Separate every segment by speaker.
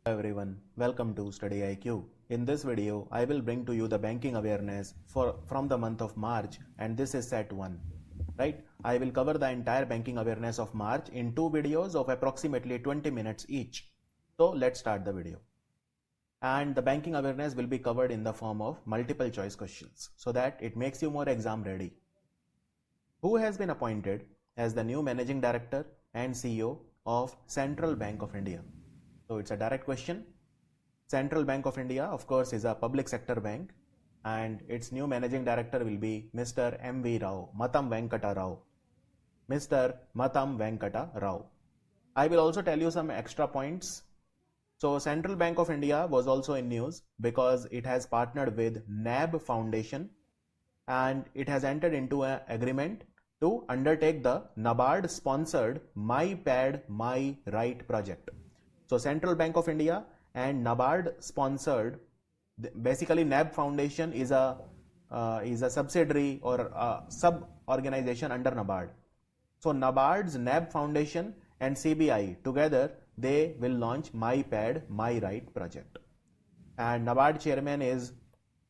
Speaker 1: Hello everyone, welcome to Study IQ. In this video, I will bring to you the banking awareness from the month of March, and this is set 1. Right? I will cover the entire banking awareness of March in 2 videos of approximately 20 minutes each. So let's start the video. And the banking awareness will be covered in the form of multiple choice questions so that it makes you more exam ready. Who has been appointed as the new Managing Director and CEO of Central Bank of India? So it's a direct question. Central Bank of India, of course, is a public sector bank, and its new Managing Director will be Mr. M.V. Rao, Matam Venkata Rao. Mr. Matam Venkata Rao. I will also tell you some extra points. So Central Bank of India was also in news because it has partnered with NAB Foundation and it has entered into an agreement to undertake the NABARD sponsored My Pad My Right project. So Central Bank of India and NABARD sponsored, basically NAB Foundation is a subsidiary or a sub-organization under NABARD. So NABARD's NAB Foundation and CBI together, they will launch My Pad My Right project. And NABARD chairman is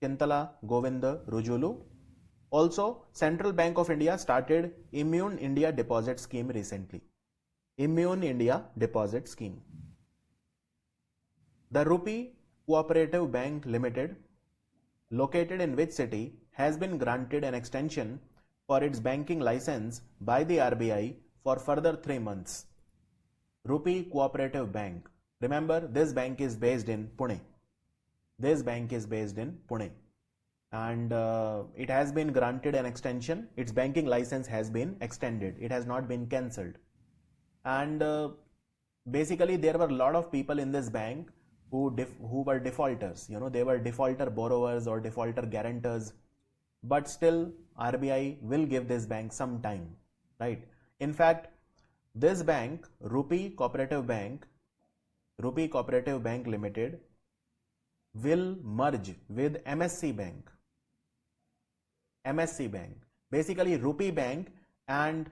Speaker 1: Chintala Govinda Rujulu. Also, Central Bank of India started Immune India Deposit Scheme recently. Immune India Deposit Scheme. The Rupee Cooperative Bank Limited, located in which city, has been granted an extension for its banking license by the RBI for further 3 months. Rupee Cooperative Bank. Remember, this bank is based in Pune. This bank is based in Pune. And it has been granted an extension. Its banking license has been extended. It has not been cancelled. And basically, there were a lot of people in this bank who were defaulters. You know, they were defaulter borrowers or defaulter guarantors. But still, RBI will give this bank some time, right? In fact, this bank, Rupee Cooperative Bank Limited, will merge with MSC Bank. MSC Bank. Basically, Rupee Bank and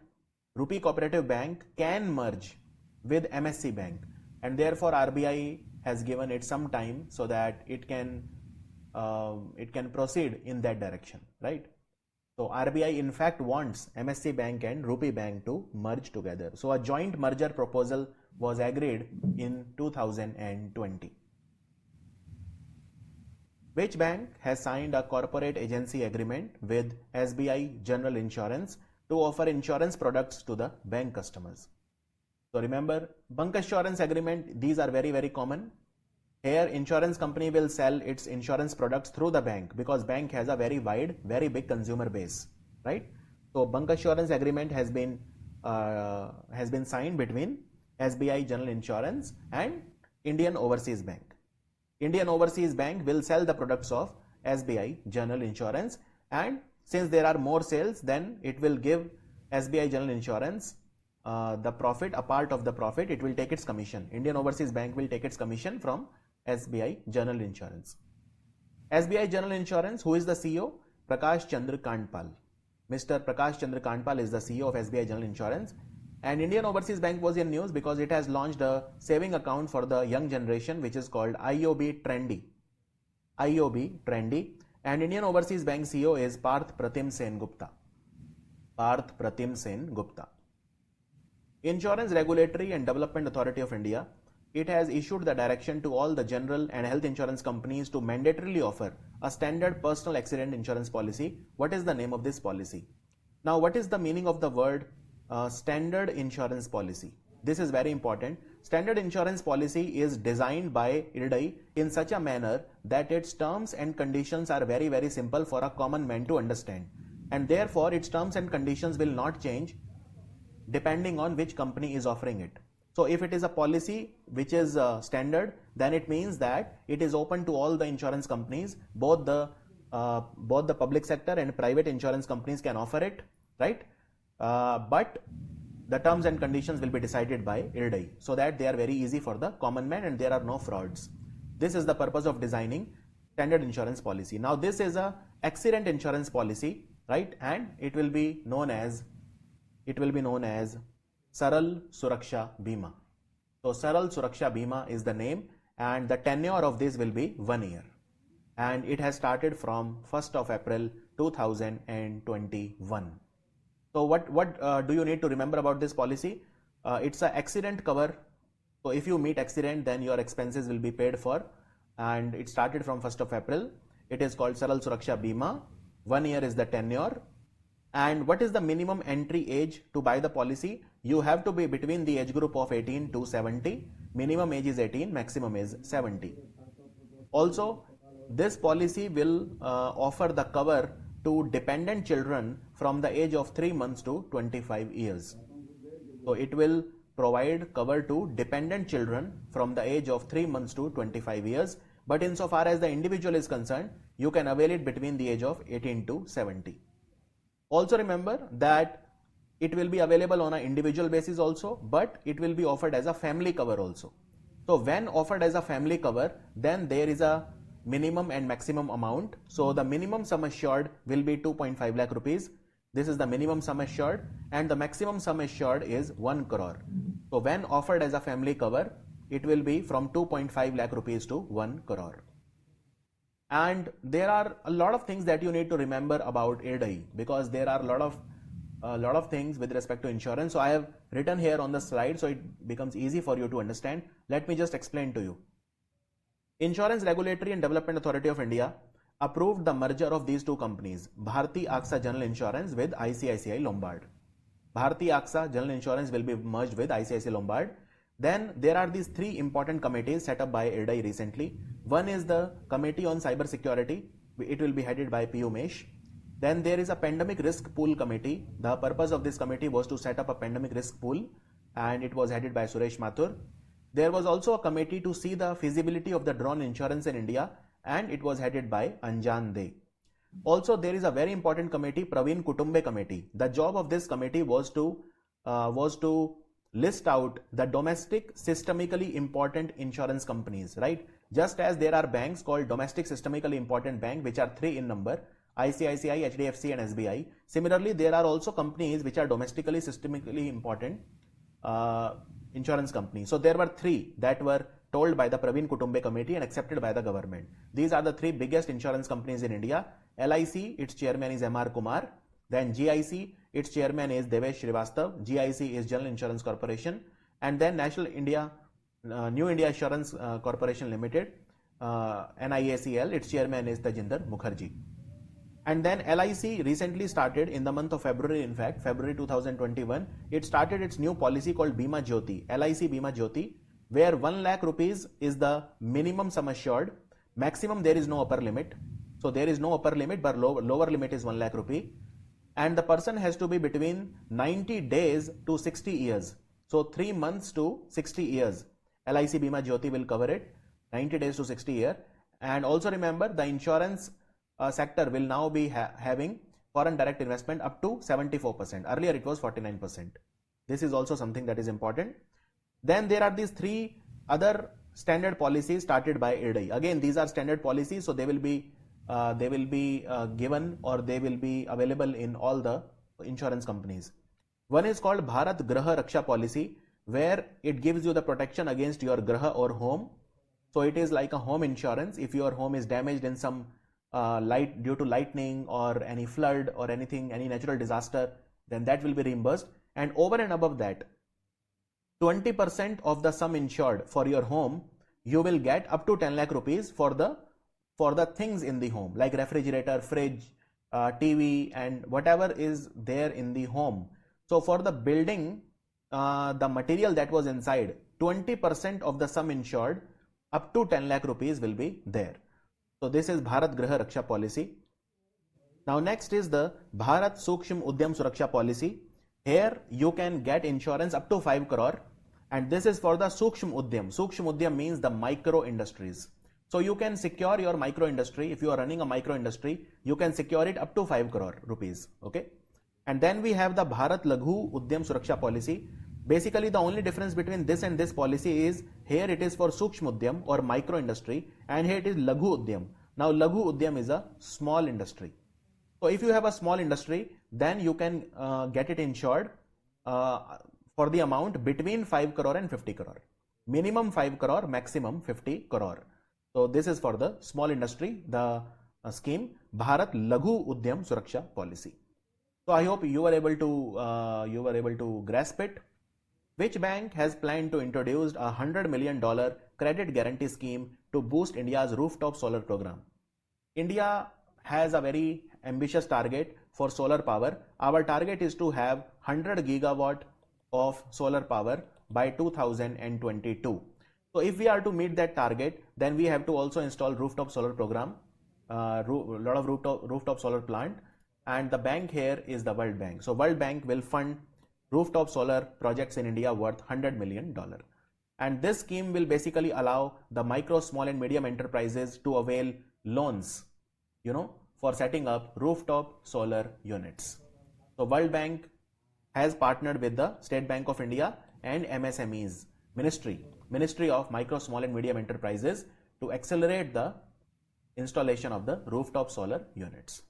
Speaker 1: Rupee Cooperative Bank can merge with MSC Bank, and therefore RBI has given it some time so that it can proceed in that direction, right? So RBI in fact wants MSC Bank and Rupee Bank to merge together. So a joint merger proposal was agreed in 2020. Which bank has signed a corporate agency agreement with SBI General Insurance to offer insurance products to the bank customers? So remember, bancassurance agreement, these are very, very common. Here, insurance company will sell its insurance products through the bank because bank has a very wide, very big consumer base, right? So bancassurance agreement has been signed between SBI General Insurance and Indian Overseas Bank. Indian Overseas Bank will sell the products of SBI General Insurance, and since there are more sales, then it will give SBI General Insurance the profit, a part of the profit, it will take its commission. Indian Overseas Bank will take its commission from SBI General Insurance. SBI General Insurance, who is the CEO? Prakash Chandra Kandpal. Mr. Prakash Chandra Kandpal is the CEO of SBI General Insurance. And Indian Overseas Bank was in news because it has launched a saving account for the young generation, which is called IOB Trendy. IOB Trendy. And Indian Overseas Bank CEO is Parth Pratim Sen Gupta. Parth Pratim Sen Gupta. Insurance Regulatory and Development Authority of India, it has issued the direction to all the general and health insurance companies to mandatorily offer a standard personal accident insurance policy. What is the name of this policy? Now, what is the meaning of the word standard insurance policy? This is very important. Standard insurance policy is designed by IRDAI in such a manner that its terms and conditions are very, very simple for a common man to understand. And therefore, its terms and conditions will not change depending on which company is offering it. So if it is a policy which is standard, then it means that it is open to all the insurance companies, both the public sector and private insurance companies can offer it, right? But the terms and conditions will be decided by IRDAI so that they are very easy for the common man and there are no frauds. This is the purpose of designing standard insurance policy. Now this is a accident insurance policy, right? And it will be known as Saral Suraksha Bima. So Saral Suraksha Bima is the name, and the tenure of this will be 1 year, and it has started from 1st of April 2021. So what do you need to remember about this policy? It's an accident cover. So if you meet accident, then your expenses will be paid for, and it started from 1st of April. It is called Saral Suraksha Bima. 1 year is the tenure. And what is the minimum entry age to buy the policy? You have to be between the age group of 18 to 70. Minimum age is 18, maximum is 70. Also, this policy will offer the cover to dependent children from the age of 3 months to 25 years. So it will provide cover to dependent children from the age of 3 months to 25 years. But insofar as the individual is concerned, you can avail it between the age of 18 to 70. Also remember that it will be available on an individual basis also, but it will be offered as a family cover also. So when offered as a family cover, then there is a minimum and maximum amount. So the minimum sum assured will be 2.5 lakh rupees. This is the minimum sum assured, and the maximum sum assured is 1 crore. So when offered as a family cover, it will be from 2.5 lakh rupees to 1 crore. And there are a lot of things that you need to remember about IRDAI, because there are a lot of things with respect to insurance. So I have written here on the slide so it becomes easy for you to understand. Let me just explain to you. Insurance Regulatory and Development Authority of India approved the merger of these two companies, Bharti AXA General Insurance with ICICI Lombard. Bharti AXA General Insurance will be merged with ICICI Lombard. Then there are these three important committees set up by IRDAI recently. One is the Committee on Cyber Security. It will be headed by P. Umesh. Then there is a Pandemic Risk Pool Committee. The purpose of this committee was to set up a pandemic risk pool, and it was headed by Suresh Mathur. There was also a committee to see the feasibility of the drone insurance in India, and it was headed by Anjan De. Also, there is a very important committee, Praveen Kutumbe Committee. The job of this committee was to list out the domestic systemically important insurance companies, right? Just as there are banks called domestic systemically important bank, which are 3 in number, ICICI, HDFC and SBI. Similarly, there are also companies which are domestically systemically important insurance companies. So there were 3 that were told by the Praveen Kutumbe Committee and accepted by the government. These are the 3 biggest insurance companies in India. LIC, its chairman is M.R. Kumar. Then GIC, its chairman is Devesh Srivastav. GIC is General Insurance Corporation. And then National India, New India Insurance Corporation Limited, NIACL, its chairman is Tajinder Mukherjee. And then LIC recently started in the month of February, in fact, February 2021, it started its new policy called Bima Jyoti, LIC Bima Jyoti, where 1 lakh rupees is the minimum sum assured. Maximum there is no upper limit. So there is no upper limit, but lower limit is 1 lakh rupee. And the person has to be between 90 days to 60 years. So 3 months to 60 years. LIC Bima Jyoti will cover it, 90 days to 60 years. And also remember, the insurance sector will now be having foreign direct investment up to 74%. Earlier it was 49%. This is also something that is important. Then there are these 3 other standard policies started by IRDAI. Again, these are standard policies, so they will be given, or they will be available in all the insurance companies. One is called Bharat Graha Raksha Policy, where it gives you the protection against your Graha or home. So it is like a home insurance. If your home is damaged in some due to lightning or any flood or anything, any natural disaster, then that will be reimbursed. And over and above that, 20% of the sum insured for your home, you will get up to 10 lakh rupees for the things in the home, like refrigerator, fridge, TV, and whatever is there in the home. So for the building, the material that was inside, 20% of the sum insured up to 10 lakh rupees will be there. So this is Bharat Graha Raksha Policy. Now next is the Bharat Sukshma Udyam Suraksha Policy. Here you can get insurance up to 5 crore, and this is for the Sukshma Udyam. Sukshma Udyam means the micro industries. So you can secure your micro industry. If you are running a micro industry, you can secure it up to 5 crore rupees. Okay. And then we have the Bharat Laghu Udyam Suraksha Policy. Basically, the only difference between this and this policy is here it is for Sukshma Udyam or micro industry, and here it is Laghu Udyam. Now Laghu Udyam is a small industry. So if you have a small industry, then you can get it insured for the amount between 5 crore and 50 crore. minimum 5 crore, maximum 50 crore. So this is for the small industry, the scheme Bharat Laghu Udyam Suraksha Policy. So I hope you were able to grasp it. Which bank has planned to introduce a $100 million credit guarantee scheme to boost India's rooftop solar program? India has a very ambitious target for solar power. Our target is to have 100 gigawatt of solar power by 2022. So if we are to meet that target, then we have to also install rooftop solar program, lot of rooftop solar plant, and the bank here is the World Bank. So World Bank will fund rooftop solar projects in India worth $100 million. And this scheme will basically allow the micro, small and medium enterprises to avail loans, for setting up rooftop solar units. So World Bank has partnered with the State Bank of India and MSMEs Ministry of Micro, Small and Medium Enterprises to accelerate the installation of the rooftop solar units.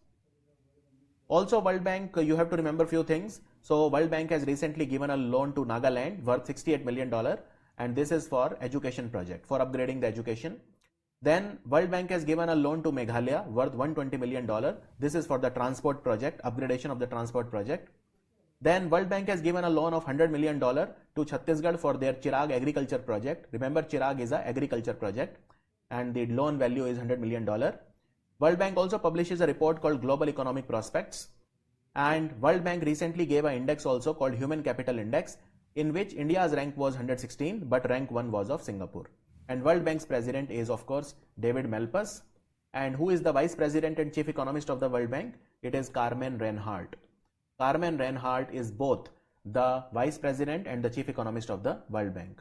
Speaker 1: Also, World Bank, you have to remember few things. So World Bank has recently given a loan to Nagaland worth $68 million, and this is for education project, for upgrading the education. Then World Bank has given a loan to Meghalaya worth $120 million. This is for the transport project, upgradation of the transport project. Then World Bank has given a loan of $100 million to Chhattisgarh for their Chirag agriculture project. Remember, Chirag is an agriculture project and the loan value is $100 million. World Bank also publishes a report called Global Economic Prospects, and World Bank recently gave an index also called Human Capital Index, in which India's rank was 116 but rank 1 was of Singapore. And World Bank's president is of course David Malpass. And who is the vice president and chief economist of the World Bank? It is Carmen Reinhart. Carmen Reinhart is both the vice president and the chief economist of the World Bank.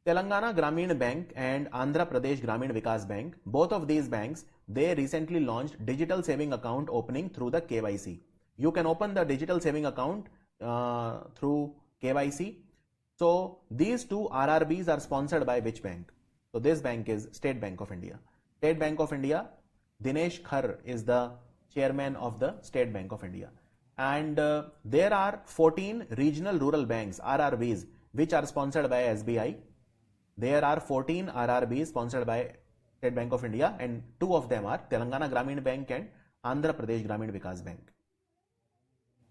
Speaker 1: Telangana Grameen Bank and Andhra Pradesh Grameen Vikas Bank, both of these banks, they recently launched digital saving account opening through the KYC. You can open the digital saving account through KYC. So these two RRBs are sponsored by which bank? So this bank is State Bank of India. State Bank of India, Dinesh Khar is the chairman of the State Bank of India. And there are 14 regional rural banks, RRBs, which are sponsored by SBI. There are 14 RRBs sponsored by State Bank of India, and two of them are Telangana Grameen Bank and Andhra Pradesh Grameen Vikas Bank.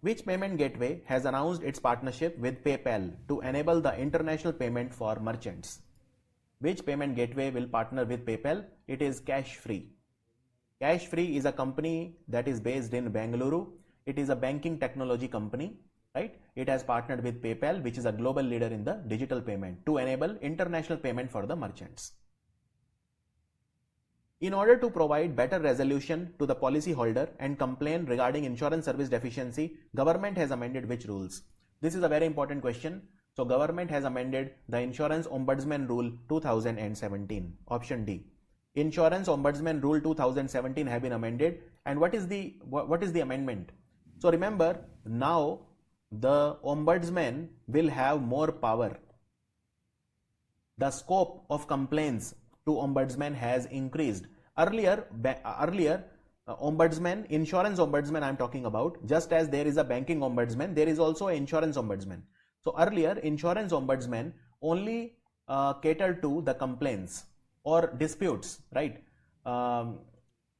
Speaker 1: Which payment gateway has announced its partnership with PayPal to enable the international payment for merchants? Which payment gateway will partner with PayPal? It is CashFree. CashFree is a company that is based in Bengaluru. It is a banking technology company, right? It has partnered with PayPal, which is a global leader in the digital payment, to enable international payment for the merchants. In order to provide better resolution to the policyholder and complaint regarding insurance service deficiency, government has amended which rules? This is a very important question. So government has amended the Insurance Ombudsman Rule 2017, option D. Insurance Ombudsman Rule 2017 have been amended. And what is the amendment? So remember, now the Ombudsman will have more power. The scope of complaints to Ombudsman has increased. Earlier, Ombudsman, Insurance Ombudsman I am talking about, just as there is a banking Ombudsman, there is also an Insurance Ombudsman. So earlier, Insurance Ombudsman only catered to the complaints or disputes, right?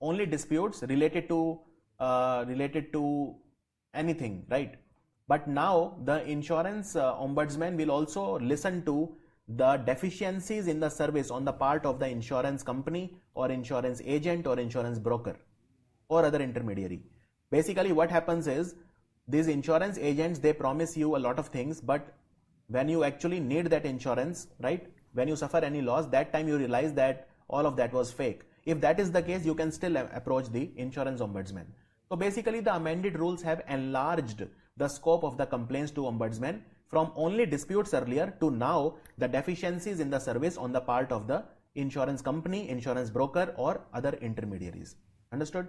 Speaker 1: Only disputes related to anything, right? But now the Insurance Ombudsman will also listen to the deficiencies in the service on the part of the insurance company or insurance agent or insurance broker or other intermediary. Basically what happens is, these insurance agents, they promise you a lot of things, but when you actually need that insurance, right, when you suffer any loss, that time you realize that all of that was fake. If that is the case, you can still approach the Insurance Ombudsman. So basically the amended rules have enlarged the scope of the complaints to Ombudsman from only disputes earlier to now the deficiencies in the service on the part of the insurance company, insurance broker or other intermediaries. Understood?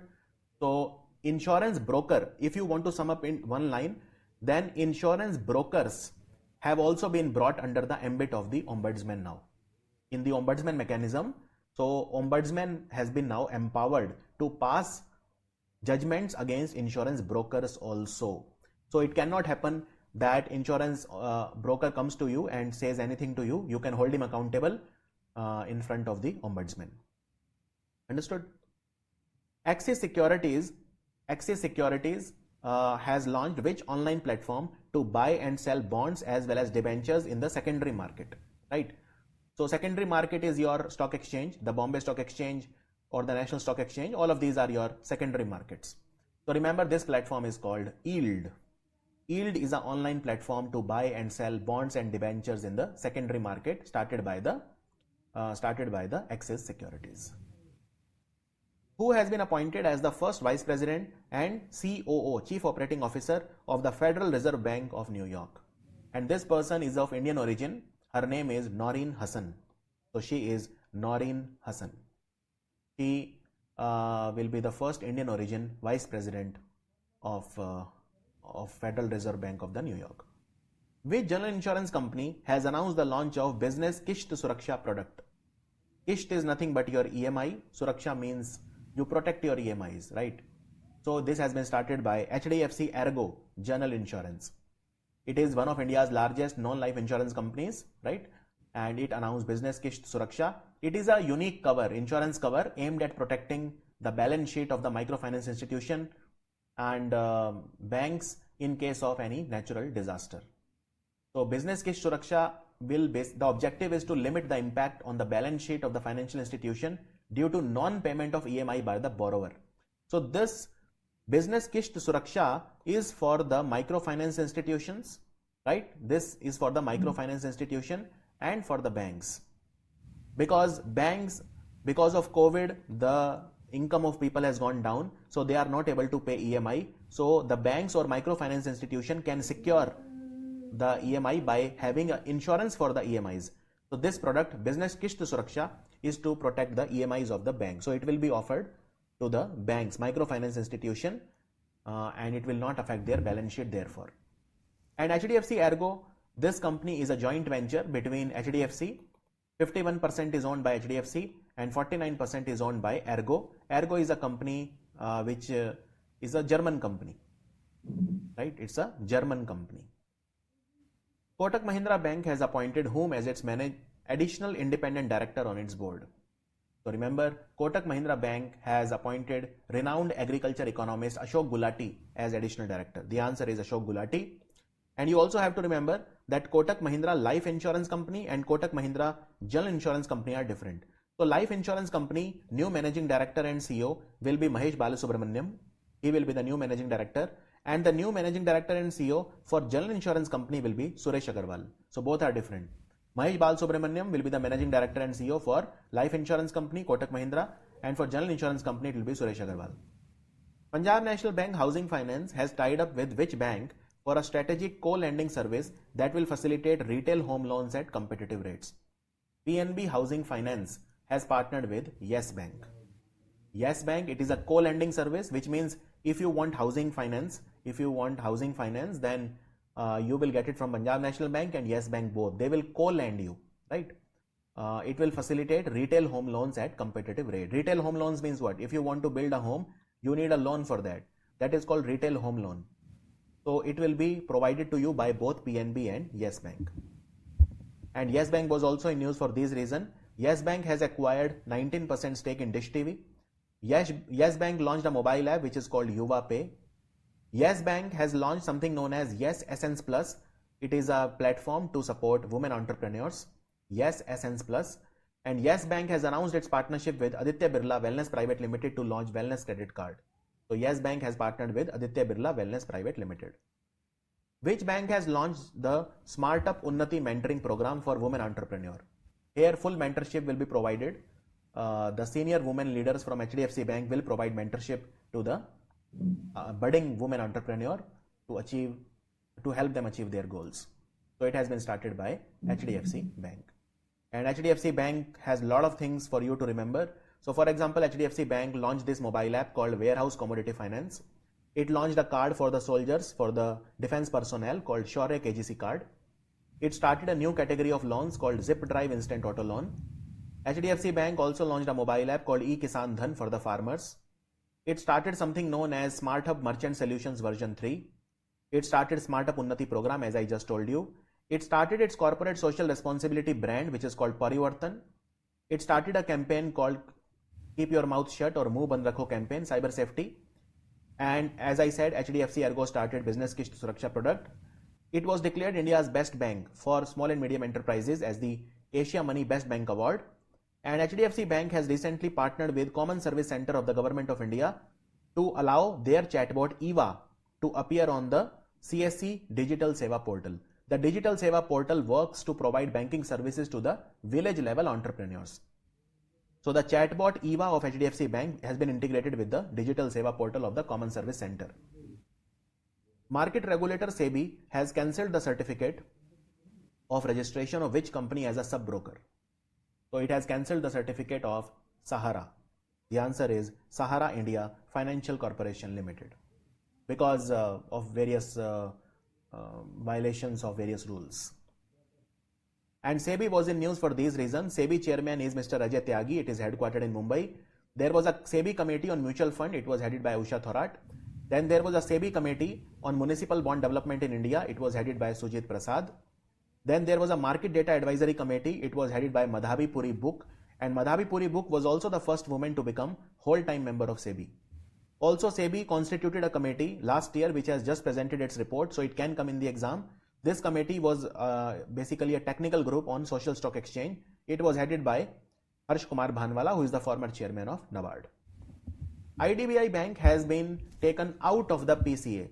Speaker 1: So insurance broker, if you want to sum up in one line, then insurance brokers have also been brought under the ambit of the Ombudsman now. In the Ombudsman mechanism, so Ombudsman has been now empowered to pass judgments against insurance brokers also. So it cannot happen that insurance broker comes to you and says anything to you, you can hold him accountable in front of the ombudsman. Understood? Axis Securities has launched which online platform to buy and sell bonds as well as debentures in the secondary market, right? So secondary market is your stock exchange, the Bombay Stock Exchange or the National Stock Exchange. All of these are your secondary markets. So remember, this platform is called Yield. Yield is an online platform to buy and sell bonds and debentures in the secondary market, started by the Axis Securities. Who has been appointed as the first Vice President and COO, Chief Operating Officer of the Federal Reserve Bank of New York? And this person is of Indian origin. Her name is Noreen Hassan. So she is Noreen Hassan. She will be the first Indian origin Vice President of Federal Reserve Bank of the New York. Which general insurance company has announced the launch of Business Kisht Suraksha product? Kisht is nothing but your EMI. Suraksha means you protect your EMIs, right? So this has been started by HDFC ERGO General Insurance. It is one of India's largest non-life insurance companies, right? And it announced Business Kisht Suraksha. It is a unique cover, insurance cover aimed at protecting the balance sheet of the microfinance institution and banks in case of any natural disaster. So Business Kisht Suraksha the objective is to limit the impact on the balance sheet of the financial institution due to non-payment of EMI by the borrower. So this Business Kisht Suraksha is for the microfinance institutions, right? This is for the microfinance institution and for the banks. Because of COVID, the income of people has gone down, so they are not able to pay EMI. So the banks or microfinance institution can secure the EMI by having insurance for the EMIs. So this product, Business Kisht Suraksha, is to protect the EMIs of the bank. So it will be offered to the banks, microfinance institution, and it will not affect their balance sheet therefore. And HDFC ERGO, this company is a joint venture between HDFC. 51% is owned by HDFC and 49% is owned by ERGO. ERGO is a company which is a German company, right? It's a German company. Kotak Mahindra Bank has appointed whom as its additional independent director on its board? So remember, Kotak Mahindra Bank has appointed renowned agriculture economist Ashok Gulati as additional director. The answer is Ashok Gulati. And you also have to remember that Kotak Mahindra Life Insurance Company and Kotak Mahindra General Insurance Company are different. So Life Insurance Company, new managing director and CEO will be Mahesh Balasubramaniam. He will be the new managing director. And the new managing director and CEO for General Insurance Company will be Suresh Agarwal. So both are different. Mahesh Balasubramaniam will be the managing director and CEO for Life Insurance Company, Kotak Mahindra, and for General Insurance Company it will be Suresh Agarwal. Punjab National Bank Housing Finance has tied up with which bank for a strategic co-lending service that will facilitate retail home loans at competitive rates? PNB Housing Finance has partnered with Yes Bank. Yes Bank, it is a co-lending service, which means if you want housing finance, then you will get it from Punjab National Bank and Yes Bank both. They will co-lend you, right? It will facilitate retail home loans at competitive rate. Retail home loans means what? If you want to build a home, you need a loan for that. That is called retail home loan. So it will be provided to you by both PNB and Yes Bank. And Yes Bank was also in news for this reason. Yes Bank has acquired 19% stake in Dish TV. Yes Bank launched a mobile app which is called Yuva Pay. Yes Bank has launched something known as Yes Essence Plus. It is a platform to support women entrepreneurs. Yes Essence Plus. And Yes Bank has announced its partnership with Aditya Birla Wellness Private Limited to launch Wellness Credit Card. So Yes Bank has partnered with Aditya Birla Wellness Private Limited. Which bank has launched the Smartup Unnati mentoring program for women entrepreneur? Here full mentorship will be provided. The senior women leaders from HDFC Bank will provide mentorship to the budding women entrepreneur to help them achieve their goals. So it has been started by HDFC Bank. And HDFC Bank has a lot of things for you to remember. So for example, HDFC Bank launched this mobile app called Warehouse Commodity Finance. It launched a card for the soldiers, for the defense personnel called Shaurya KGC card. It started a new category of loans called Zip Drive Instant Auto Loan. HDFC Bank also launched a mobile app called E-Kisan Dhan for the farmers. It started something known as Smart Hub Merchant Solutions version 3. It started Smartup Unnati program, as I just told you. It started its corporate social responsibility brand, which is called Parivartan. It started a campaign called Keep Your Mouth Shut or Muh Band Rakho campaign, cyber safety. And as I said, HDFC Ergo started Business Kist Suraksha product. It was declared India's best bank for small and medium enterprises as the Asia Money Best Bank Award. And HDFC Bank has recently partnered with Common Service Center of the Government of India to allow their chatbot EVA to appear on the CSC Digital Seva portal. The Digital Seva portal works to provide banking services to the village level entrepreneurs. So the chatbot EVA of HDFC Bank has been integrated with the Digital Seva portal of the Common Service Center. Market regulator SEBI has cancelled the certificate of registration of which company as a sub-broker. So it has cancelled the certificate of Sahara. The answer is Sahara India Financial Corporation Limited because of various violations of various rules. And SEBI was in news for these reasons. SEBI chairman is Mr. Ajay Tyagi. It is headquartered in Mumbai. There was a SEBI committee on mutual fund. It was headed by Usha Thorat. Then there was a SEBI committee on municipal bond development in India. It was headed by Sujit Prasad. Then there was a market data advisory committee. It was headed by Madhavi Puri Book. And Madhavi Puri Book was also the first woman to become whole-time member of SEBI. Also, SEBI constituted a committee last year which has just presented its report, so it can come in the exam. This committee was basically a technical group on social stock exchange. It was headed by Harsh Kumar Bhanwala, who is the former chairman of NABARD. IDBI Bank has been taken out of the PCA,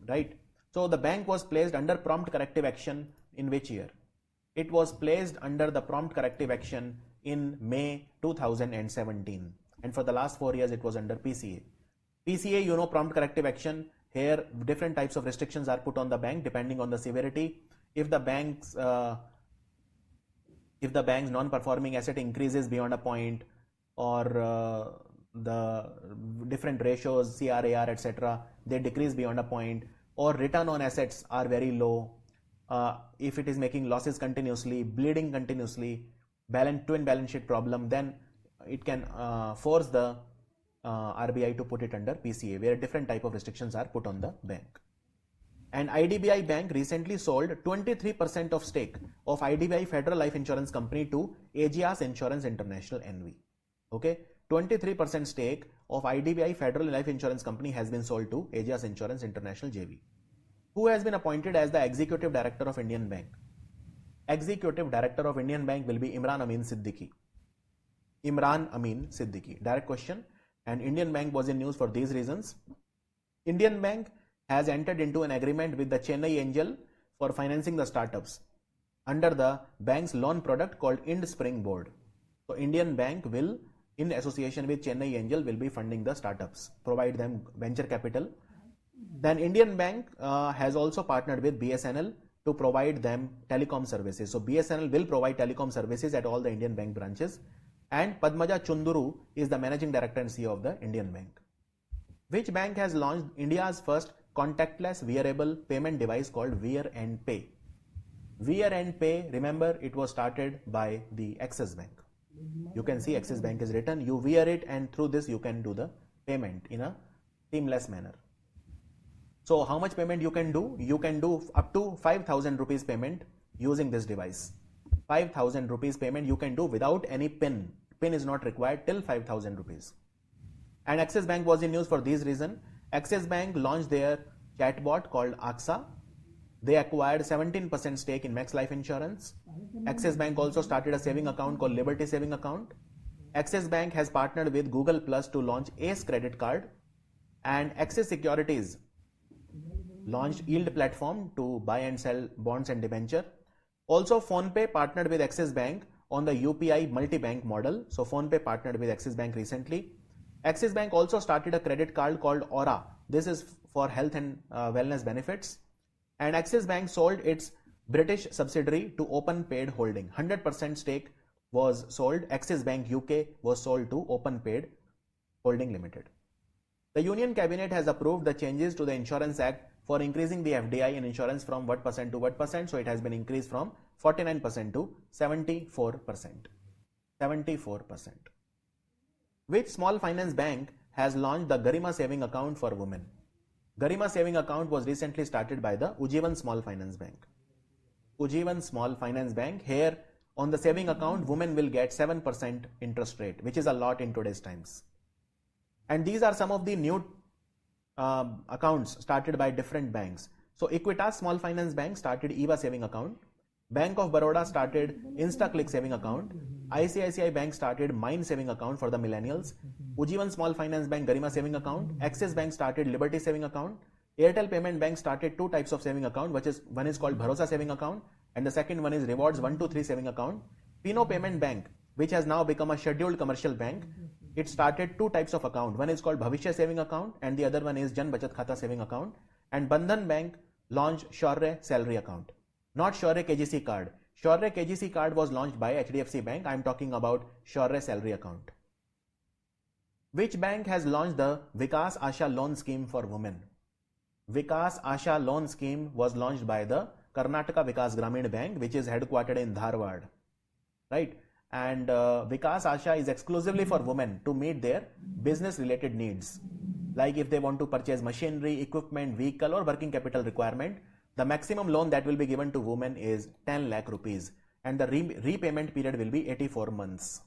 Speaker 1: right? So the bank was placed under prompt corrective action in which year? It was placed under the prompt corrective action in May 2017. And for the last 4 years, it was under PCA. PCA, you know, prompt corrective action. Here, different types of restrictions are put on the bank depending on the severity. If the bank's non-performing asset increases beyond a point, or the different ratios, CRAR, etc., they decrease beyond a point, or return on assets are very low. If it is making losses continuously, bleeding continuously, twin balance sheet problem, then it can force the RBI to put it under PCA, where different type of restrictions are put on the bank. And IDBI Bank recently sold 23% of stake of IDBI Federal Life Insurance Company to Ageas Insurance International NV. Okay, 23% stake of IDBI Federal Life Insurance Company has been sold to Ageas Insurance International JV. Who has been appointed as the Executive Director of Indian Bank? Executive Director of Indian Bank will be Imran Amin Siddiqui. Imran Amin Siddiqui. Direct question. And Indian Bank was in news for these reasons. Indian Bank has entered into an agreement with the Chennai Angel for financing the startups under the bank's loan product called Ind Springboard. So Indian Bank will, in association with Chennai Angel, will be funding the startups, provide them venture capital. Then Indian Bank has also partnered with BSNL to provide them telecom services. So BSNL will provide telecom services at all the Indian Bank branches. And Padmaja Chunduru is the managing director and CEO of the Indian Bank. Which bank has launched India's first contactless wearable payment device called Wear and Pay? Wear and Pay, remember, it was started by the Axis Bank. You can see Axis Bank is written. You wear it, and through this you can do the payment in a seamless manner. So how much payment you can do? You can do up to 5,000 rupees payment using this device. 5,000 rupees payment you can do without any PIN. PIN is not required till 5,000 rupees. And Axis Bank was in news for these reasons. Axis Bank launched their chatbot called AXA. They acquired 17% stake in Max Life Insurance. Axis Bank also started a saving account called Liberty Saving Account. Axis Bank has partnered with Google Plus to launch Ace Credit Card. And Axis Securities launched Yield platform to buy and sell bonds and debenture. Also, PhonePe partnered with Axis Bank on the UPI multi-bank model. So PhonePe partnered with Axis Bank recently. Axis Bank also started a credit card called Aura. This is for health and wellness benefits. And Axis Bank sold its British subsidiary to OpenPaid Holding. 100% stake was sold. Axis Bank UK was sold to OpenPaid Holding Limited. The Union Cabinet has approved the changes to the Insurance Act for increasing the FDI in insurance from what percent to what percent. So it has been increased from 49% to 74%. 74%. Which small finance bank has launched the Garima Saving Account for women? Garima saving account was recently started by the Ujjivan Small Finance Bank. Ujjivan Small Finance Bank. Here on the saving account, women will get 7% interest rate, which is a lot in today's times. And these are some of the new accounts started by different banks. So Equitas Small Finance Bank started EVA saving account. Bank of Baroda started InstaClick saving account. ICICI Bank started Mind saving account for the millennials. Ujjivan Small Finance Bank Garima saving account. Axis Bank started Liberty saving account. Airtel Payment Bank started two types of saving account, which is one is called Bharosa saving account and the second one is Rewards 123 saving account. Pino Payment Bank, which has now become a scheduled commercial bank, it started two types of account. One is called Bhavishya saving account and the other one is Jan Bachat Khata saving account. And Bandhan Bank launched Shaurya salary account. Not Shaurya KGC card. Shaurya KGC card was launched by HDFC Bank. I am talking about Shaurya salary account. Which bank has launched the Vikas Asha loan scheme for women? Vikas Asha loan scheme was launched by the Karnataka Vikas Gramin Bank, which is headquartered in Dharwad, right? And Vikas Asha is exclusively for women to meet their business related needs. Like if they want to purchase machinery, equipment, vehicle or working capital requirement, the maximum loan that will be given to women is 10 lakh rupees and the repayment period will be 84 months.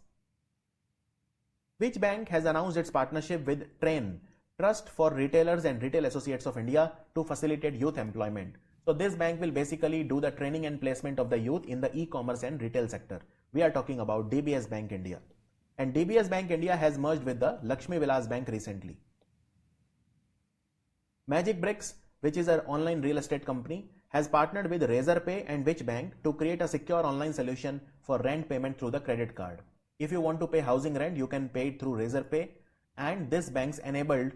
Speaker 1: Which bank has announced its partnership with TRAIN, Trust for Retailers and Retail Associates of India, to facilitate youth employment? So this bank will basically do the training and placement of the youth in the e-commerce and retail sector. We are talking about DBS Bank India. And DBS Bank India has merged with the Lakshmi Vilas Bank recently. Magic Bricks, which is an online real estate company, has partnered with Razorpay and Which Bank to create a secure online solution for rent payment through the credit card. If you want to pay housing rent, you can pay it through Razorpay and this bank's enabled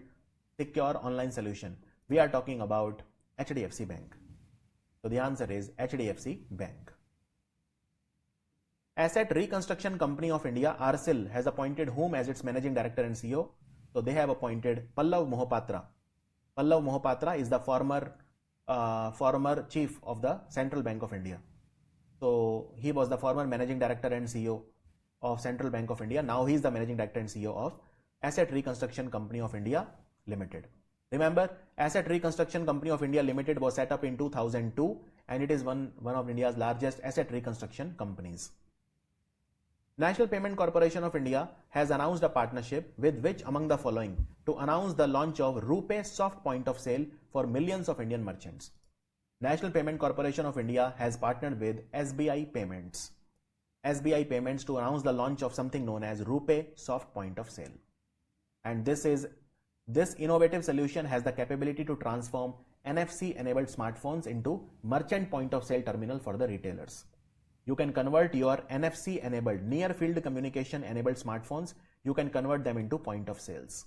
Speaker 1: secure online solution. We are talking about HDFC Bank. So the answer is HDFC Bank. Asset Reconstruction Company of India, ARCIL, has appointed whom as its managing director and CEO? So they have appointed Pallav Mohapatra. Pallav Mohapatra is the former chief of the Central Bank of India. So he was the former managing director and CEO of Central Bank of India. Now he is the managing director and CEO of Asset Reconstruction Company of India Limited. Remember, Asset Reconstruction Company of India Limited was set up in 2002 and it is one of India's largest asset reconstruction companies. National Payment Corporation of India has announced a partnership with which among the following to announce the launch of RuPay soft point of sale for millions of Indian merchants. National Payment Corporation of India has partnered with SBI Payments. SBI Payments to announce the launch of something known as RuPay soft point of sale. And this innovative solution has the capability to transform NFC enabled smartphones into merchant point of sale terminal for the retailers. You can convert your NFC enabled near field communication enabled smartphones, you can convert them into point of sales.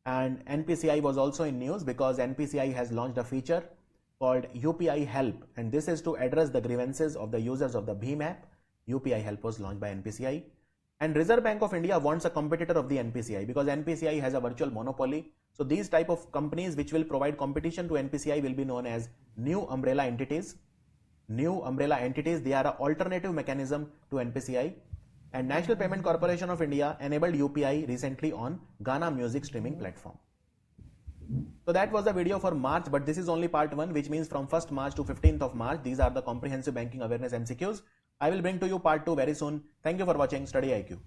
Speaker 1: And NPCI was also in news because NPCI has launched a feature called UPI Help, and this is to address the grievances of the users of the Bhim app. UPI Help was launched by NPCI. And Reserve Bank of India wants a competitor of the NPCI because NPCI has a virtual monopoly. So these type of companies which will provide competition to NPCI will be known as new umbrella entities. New umbrella entities, they are an alternative mechanism to NPCI. And National Payment Corporation of India enabled UPI recently on Gaana music streaming platform. So that was the video for March, but this is only part 1, which means from 1st March to 15th of March. These are the comprehensive banking awareness MCQs. I will bring to you part 2 very soon. Thank you for watching Study IQ.